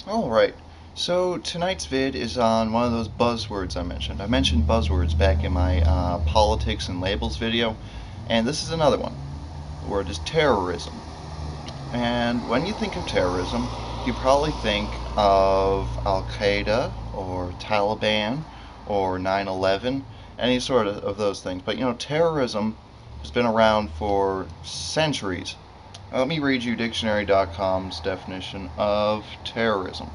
Alright, so tonight's vid is on one of those buzzwords I mentioned. I mentioned buzzwords back in my politics and labels video, and this is another one. The word is terrorism. And when you think of terrorism, you probably think of Al Qaeda or Taliban or 9/11, any sort of those things. But terrorism has been around for centuries. Let me read you dictionary.com's definition of terrorism: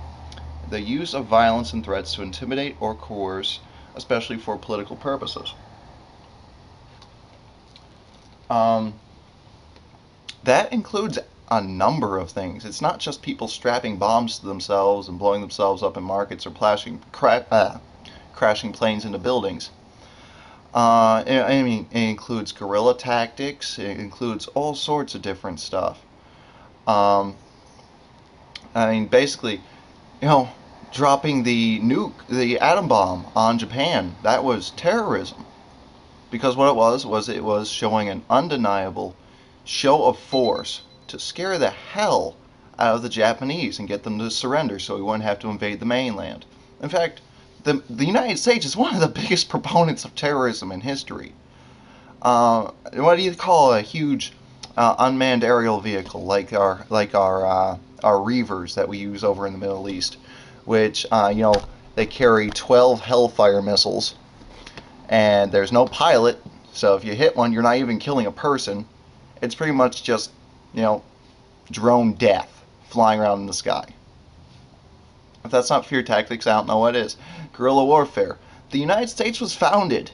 the use of violence and threats to intimidate or coerce, especially for political purposes. Um, that includes a number of things. It's not just people strapping bombs to themselves and blowing themselves up in markets or crashing planes into buildings. I mean, it includes guerrilla tactics. It includes all sorts of different stuff. Um, I mean, basically, you know, dropping the atom bomb on Japan, that was terrorism. Because what it was showing an undeniable show of force to scare the hell out of the Japanese and get them to surrender so we wouldn't have to invade the mainland. In fact, the United States is one of the biggest proponents of terrorism in history. What do you call a huge unmanned aerial vehicle like our Reavers that we use over in the Middle East, which they carry 12 Hellfire missiles, and there's no pilot. So if you hit one, you're not even killing a person. It's pretty much just you know drone death flying around in the sky. If that's not fear tactics, I don't know what is. Guerrilla warfare. The United States was founded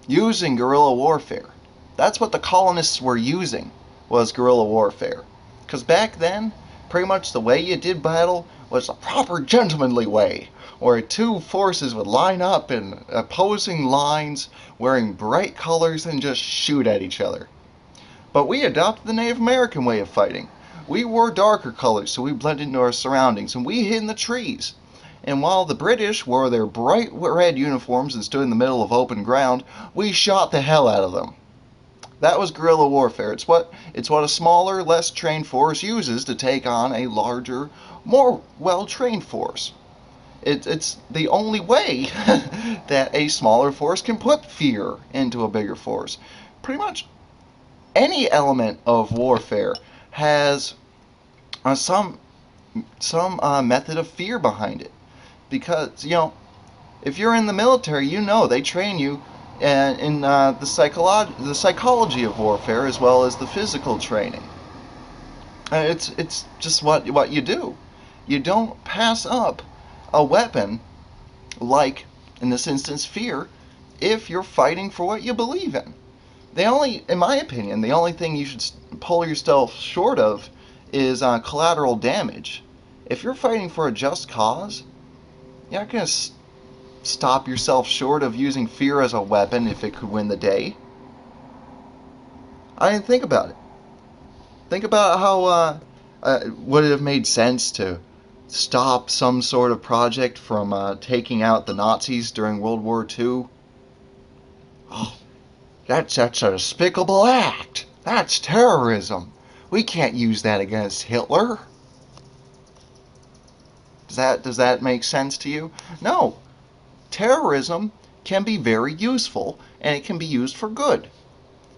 using guerrilla warfare. That's what the colonists were using, was guerrilla warfare. Because back then, pretty much the way you did battle was a proper gentlemanly way, where two forces would line up in opposing lines, wearing bright colors, and just shoot at each other. But we adopted the Native American way of fighting. We wore darker colors so we blended into our surroundings, and we hid in the trees. And while the British wore their bright red uniforms and stood in the middle of open ground, we shot the hell out of them. That was guerrilla warfare. It's what a smaller, less trained force uses to take on a larger, more well-trained force. It's the only way that a smaller force can put fear into a bigger force. Pretty much any element of warfare has some method of fear behind it, because if you're in the military, they train you in the psychology of warfare as well as the physical training. It's just what you do. You don't pass up a weapon like, in this instance, fear, if you're fighting for what you believe in. In my opinion, the only thing you should pull yourself short of is collateral damage. If you're fighting for a just cause, you're not going to stop yourself short of using fear as a weapon if it could win the day. I mean, think about it. Think about how would it have made sense to stop some sort of project from taking out the Nazis during World War II? Oh, that's a despicable act. That's terrorism. We can't use that against Hitler. Does that make sense to you? No. Terrorism can be very useful, and it can be used for good.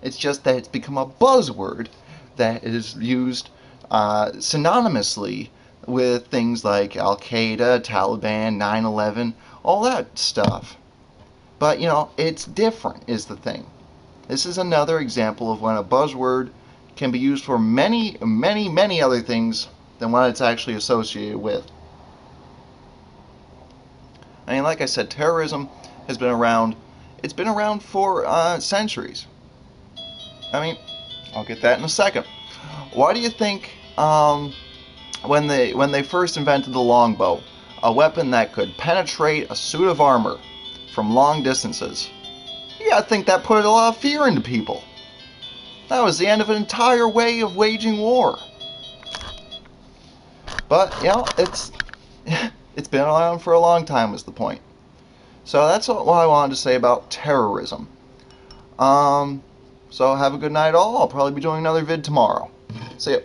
It's just that it's become a buzzword that is used synonymously with things like Al Qaeda, Taliban, 9/11, all that stuff. But it's different, is the thing. This is another example of when a buzzword can be used for many, many, many other things than what it's actually associated with. I mean, like I said, terrorism has been around. It's been around for centuries. I mean, I'll get that in a second. Why do you think when they first invented the longbow, a weapon that could penetrate a suit of armor from long distances, you gotta think that put a lot of fear into people. That was the end of an entire way of waging war. But it's been around for a long time, is the point. So that's what I wanted to say about terrorism. So have a good night all. I'll probably be doing another vid tomorrow. See ya.